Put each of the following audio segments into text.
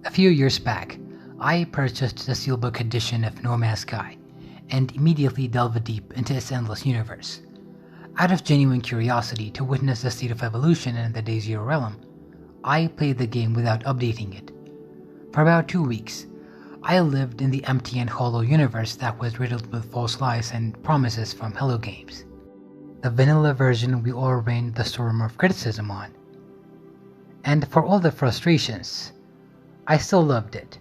A few years back, I purchased the Steelbook edition of No Man's Sky and immediately delved deep into its endless universe. Out of genuine curiosity to witness the state of evolution in the Day Zero realm, I played the game without updating it. For about 2 weeks, I lived in the empty and hollow universe that was riddled with false lies and promises from Hello Games, the vanilla version we all rained the storm of criticism on. And for all the frustrations, I still loved it.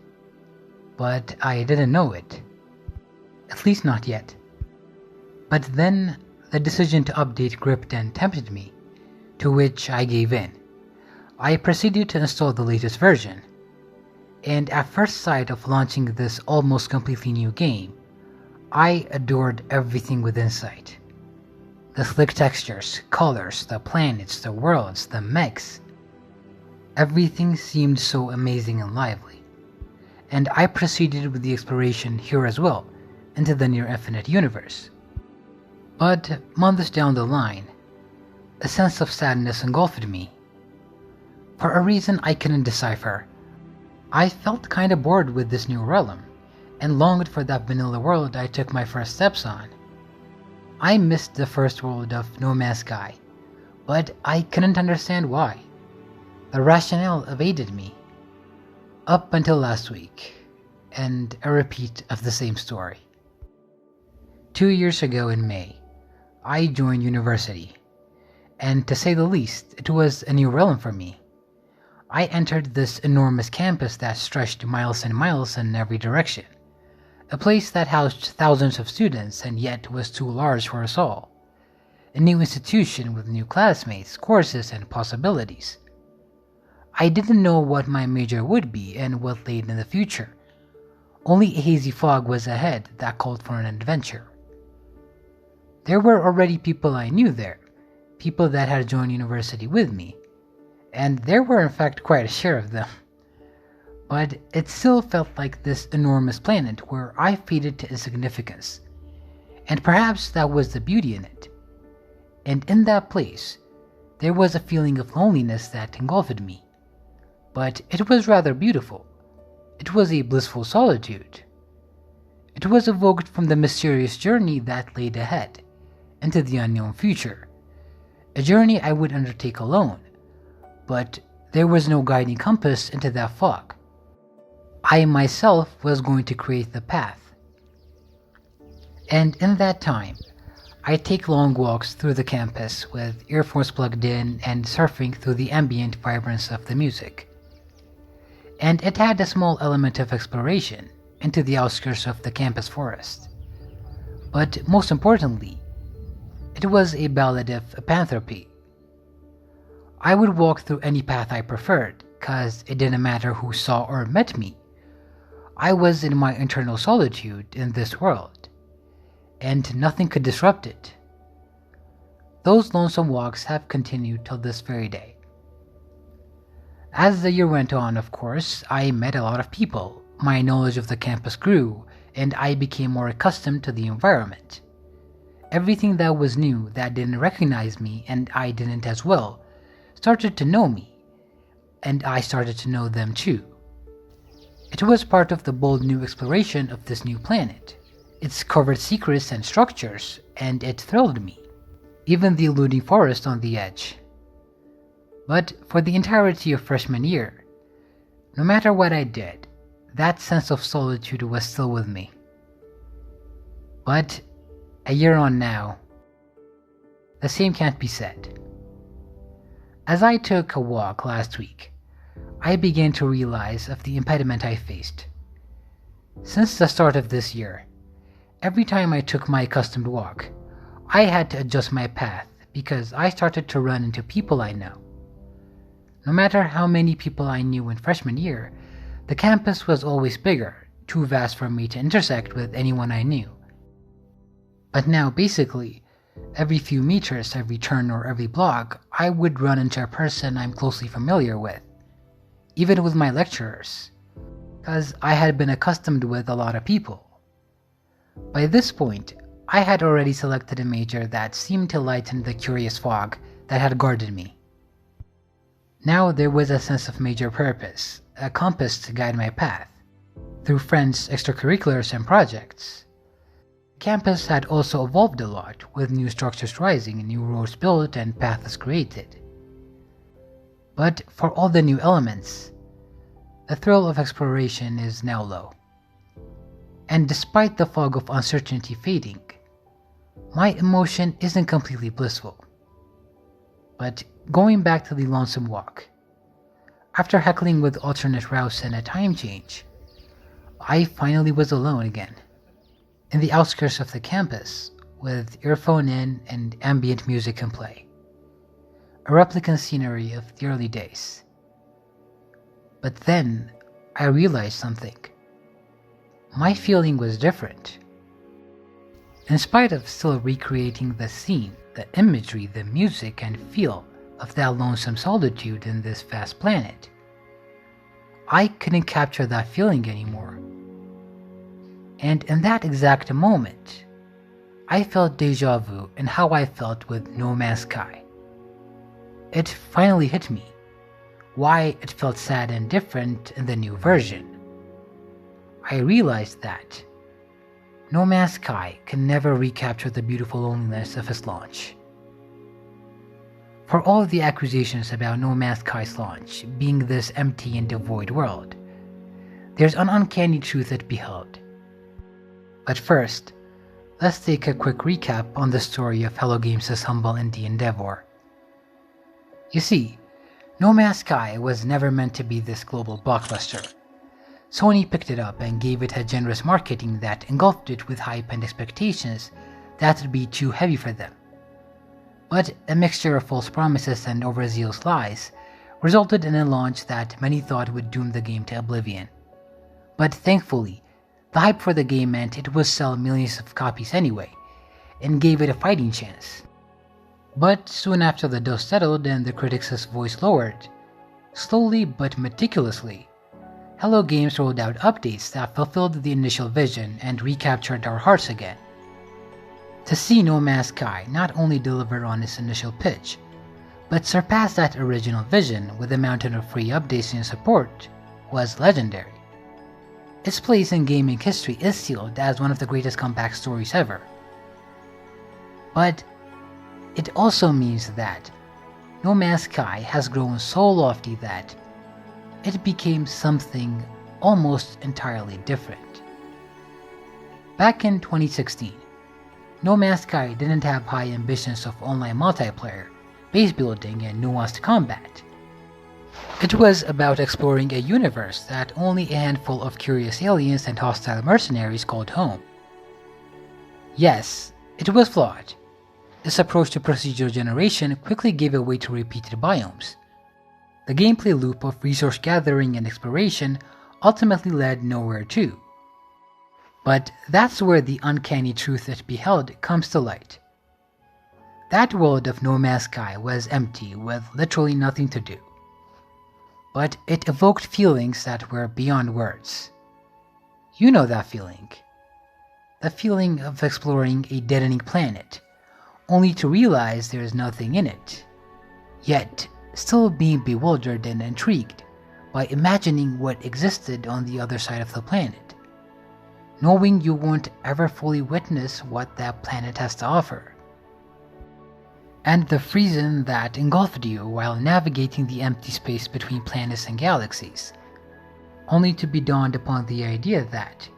But I didn't know it. At least not yet. But then, the decision to update gripped and tempted me, to which I gave in. I proceeded to install the latest version, and at first sight of launching this almost completely new game, I adored everything within sight. The slick textures, colors, the planets, the worlds, the mechs. Everything seemed so amazing and lively, and I proceeded with the exploration here as well, into the near-infinite universe. But months down the line, a sense of sadness engulfed me. For a reason I couldn't decipher, I felt kinda bored with this new realm, and longed for that vanilla world I took my first steps on. I missed the first world of No Man's Sky, but I couldn't understand why. The rationale evaded me. Up until last week, and a repeat of the same story. 2 years ago in May, I joined Univesity, and to say the least, it was a new realm for me. I entered this enormous campus that stretched miles and miles in every direction, a place that housed thousands of students and yet was too large for us all, a new institution with new classmates, courses, and possibilities. I didn't know what my major would be and what lay in the future. Only a hazy fog was ahead that called for an adventure. There were already people I knew there, people that had joined Univesity with me, and there were in fact quite a share of them. But it still felt like this enormous planet where I faded to insignificance, and perhaps that was the beauty in it. And in that place, there was a feeling of loneliness that engulfed me. But it was rather beautiful. It was a blissful solitude. It was evoked from the mysterious journey that laid ahead, into the unknown future. A journey I would undertake alone, but there was no guiding compass into that fog. I myself was going to create the path. And in that time, I take long walks through the campus with earphones plugged in and surfing through the ambient vibrance of the music. And it had a small element of exploration into the outskirts of the campus forest. But most importantly, it was a ballad of apantropy. I would walk through any path I preferred, cause it didn't matter who saw or met me. I was in my internal solitude in this world, and nothing could disrupt it. Those lonesome walks have continued till this very day. As the year went on, of course, I met a lot of people, my knowledge of the campus grew, and I became more accustomed to the environment. Everything that was new that didn't recognize me, and I didn't as well, started to know me, and I started to know them too. It was part of the bold new exploration of this new planet, its covert secrets and structures, and it thrilled me, even the eluding forest on the edge. But for the entirety of freshman year, no matter what I did, that sense of solitude was still with me. But a year on now, the same can't be said. As I took a walk last week, I began to realize of the impediment I faced. Since the start of this year, every time I took my accustomed walk, I had to adjust my path because I started to run into people I know. No matter how many people I knew in freshman year, the campus was always bigger, too vast for me to intersect with anyone I knew. But now basically, every few meters, every turn or every block, I would run into a person I'm closely familiar with, even with my lecturers, because I had been accustomed with a lot of people. By this point, I had already selected a major that seemed to lighten the curious fog that had guarded me. Now there was a sense of major purpose, a compass to guide my path, through friends, extracurriculars, and projects. Campus had also evolved a lot, with new structures rising, new roads built, and paths created. But for all the new elements, the thrill of exploration is now low. And despite the fog of uncertainty fading, my emotion isn't completely blissful. But going back to the lonesome walk, after heckling with alternate routes and a time change, I finally was alone again, in the outskirts of the campus, with earphone in and ambient music in play. A replicant scenery of the early days. But then I realized something. My feeling was different. In spite of still recreating the scene, the imagery, the music, and feel of that lonesome solitude in this vast planet, I couldn't capture that feeling anymore. And in that exact moment, I felt deja vu in how I felt with No Man's Sky. It finally hit me why it felt sad and different in the new version. I realized that No Man's Sky can never recapture the beautiful loneliness of its launch. For all of the accusations about No Man's Sky's launch being this empty and devoid world, there's an uncanny truth it beheld. But first, let's take a quick recap on the story of Hello Games' humble indie endeavor. You see, No Man's Sky was never meant to be this global blockbuster. Sony picked it up and gave it a generous marketing that engulfed it with hype and expectations that would be too heavy for them. But a mixture of false promises and overzealous lies resulted in a launch that many thought would doom the game to oblivion. But thankfully, the hype for the game meant it would sell millions of copies anyway, and gave it a fighting chance. But soon after the dust settled and the critics' voice lowered, slowly but meticulously, Hello Games rolled out updates that fulfilled the initial vision and recaptured our hearts again. To see No Man's Sky not only deliver on its initial pitch, but surpass that original vision with a mountain of free updates and support was legendary. Its place in gaming history is sealed as one of the greatest comeback stories ever. But it also means that No Man's Sky has grown so lofty that it became something almost entirely different. Back in 2016, No Man's Sky didn't have high ambitions of online multiplayer, base building, and nuanced combat. It was about exploring a universe that only a handful of curious aliens and hostile mercenaries called home. Yes, it was flawed. This approach to procedural generation quickly gave way to repeated biomes. The gameplay loop of resource gathering and exploration ultimately led nowhere to. But that's where the uncanny truth it beheld comes to light. That world of No Man's Sky was empty with literally nothing to do. But it evoked feelings that were beyond words. You know that feeling. The feeling of exploring a deadening planet, only to realize there is nothing in it, yet still being bewildered and intrigued by imagining what existed on the other side of the planet, knowing you won't ever fully witness what that planet has to offer. And the frozen that engulfed you while navigating the empty space between planets and galaxies, only to be dawned upon the idea that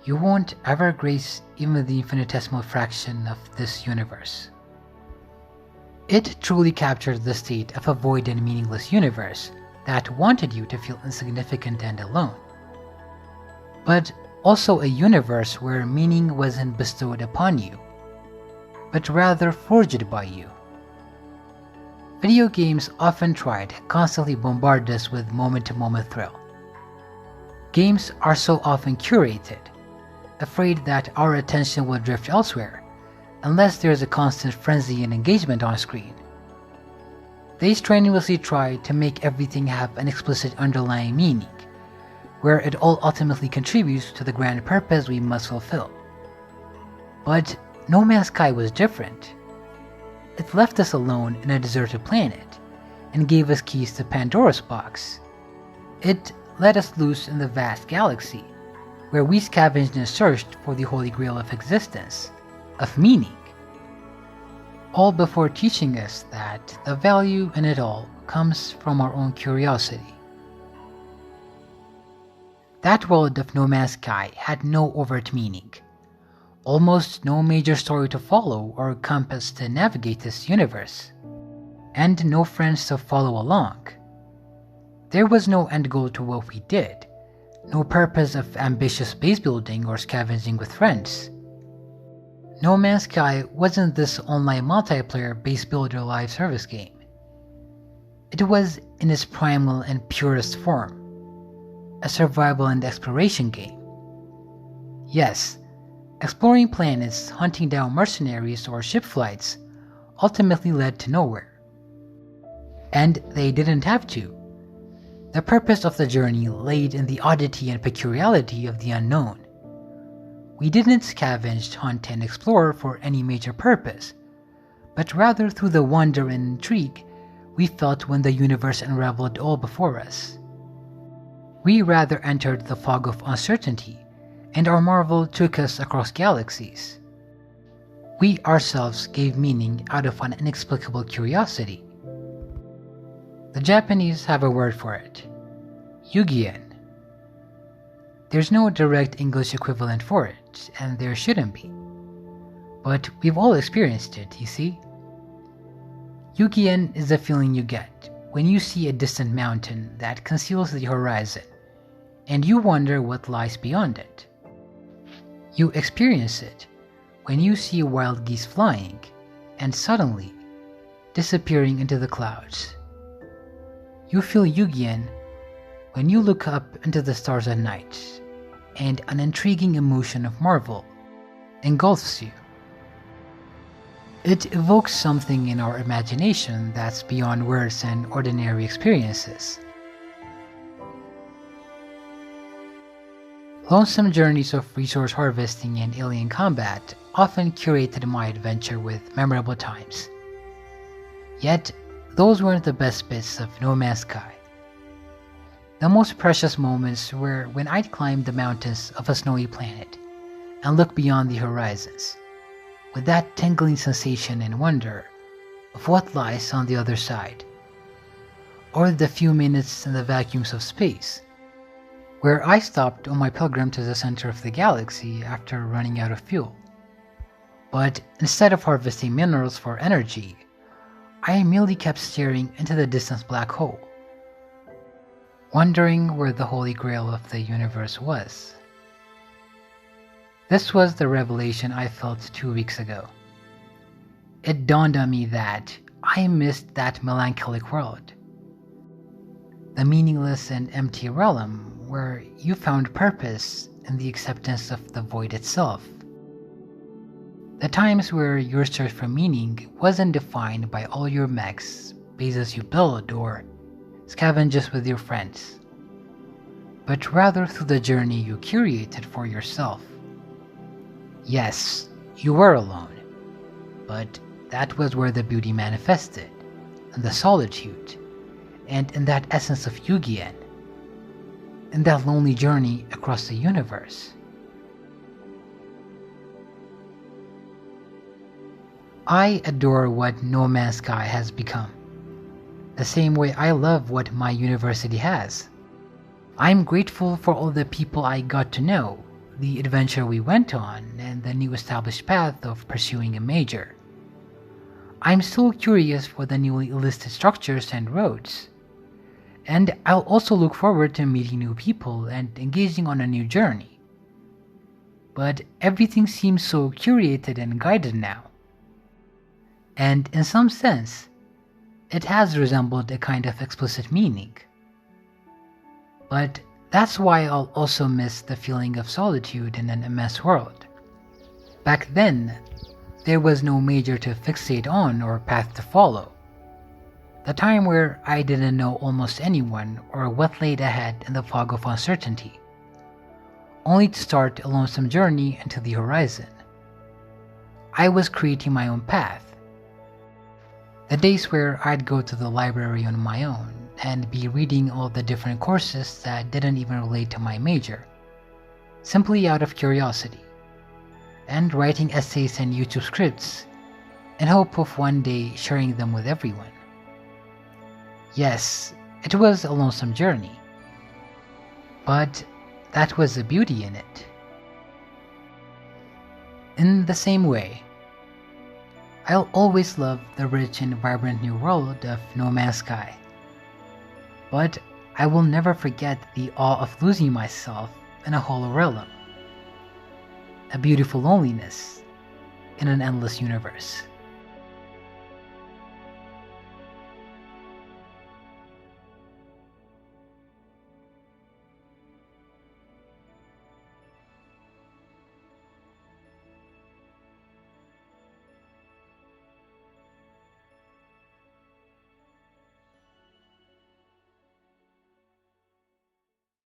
you won't ever grace even the infinitesimal fraction of this universe. It truly captured the state of a void and meaningless universe that wanted you to feel insignificant and alone, but also a universe where meaning wasn't bestowed upon you, but rather forged by you. Video games often try to constantly bombard us with moment-to-moment thrill. Games are so often curated, afraid that our attention will drift elsewhere unless there is a constant frenzy and engagement on screen. They strenuously try to make everything have an explicit underlying meaning, where it all ultimately contributes to the grand purpose we must fulfill. But No Man's Sky was different. It left us alone in a deserted planet and gave us keys to Pandora's box. It let us loose in the vast galaxy, where we scavenged and searched for the holy grail of existence, of meaning. All before teaching us that the value in it all comes from our own curiosity. That world of No Man's Sky had no overt meaning, almost no major story to follow or compass to navigate this universe, and no friends to follow along. There was no end goal to what we did, no purpose of ambitious base building or scavenging with friends. No Man's Sky wasn't this online multiplayer base builder live service game. It was in its primal and purest form, a survival and exploration game. Yes, exploring planets, hunting down mercenaries or ship flights ultimately led to nowhere. And they didn't have to. The purpose of the journey laid in the oddity and peculiarity of the unknown. We didn't scavenge, hunt, and explore for any major purpose, but rather through the wonder and intrigue we felt when the universe unraveled all before us. We rather entered the fog of uncertainty, and our marvel took us across galaxies. We ourselves gave meaning out of an inexplicable curiosity. The Japanese have a word for it: Yugian. There's no direct English equivalent for it, and there shouldn't be. But we've all experienced it, you see? Yugian is the feeling you get when you see a distant mountain that conceals the horizon, and you wonder what lies beyond it. You experience it when you see wild geese flying, and suddenly disappearing into the clouds. You feel Yugian when you look up into the stars at night, and an intriguing emotion of marvel engulfs you. It evokes something in our imagination that's beyond words and ordinary experiences. Lonesome journeys of resource harvesting and alien combat often curated my adventure with memorable times. Yet, those weren't the best bits of No Man's Sky. The most precious moments were when I'd climb the mountains of a snowy planet and look beyond the horizons, with that tingling sensation and wonder of what lies on the other side. Or the few minutes in the vacuums of space, where I stopped on my pilgrim to the center of the galaxy after running out of fuel. But instead of harvesting minerals for energy, I merely kept staring into the distant black hole, wondering where the holy grail of the universe was. This was the revelation I felt 2 weeks ago. It dawned on me that I missed that melancholic world, the meaningless and empty realm where you found purpose in the acceptance of the void itself. The times where your search for meaning wasn't defined by all your mechs, bases you build, or scavenges with your friends, but rather through the journey you curated for yourself. Yes, you were alone, but that was where the beauty manifested, in the solitude, and in that essence of Yugian, in that lonely journey across the universe. I adore what No Man's Sky has become, the same way I love what my university has. I'm grateful for all the people I got to know, the adventure we went on, and the new established path of pursuing a major. I'm still curious for the newly listed structures and roads. And I'll also look forward to meeting new people and engaging on a new journey. But everything seems so curated and guided now. And in some sense, it has resembled a kind of explicit meaning. But that's why I'll also miss the feeling of solitude in an immense world. Back then, there was no major to fixate on or path to follow. The time where I didn't know almost anyone or what laid ahead in the fog of uncertainty, only to start a lonesome journey into the horizon. I was creating my own path. The days where I'd go to the library on my own and be reading all the different courses that didn't even relate to my major, simply out of curiosity, and writing essays and YouTube scripts in hope of one day sharing them with everyone. Yes, it was a lonesome journey, but that was the beauty in it. In the same way, I'll always love the rich and vibrant new world of No Man's Sky, but I will never forget the awe of losing myself in a hollow realm, a beautiful loneliness in an endless universe.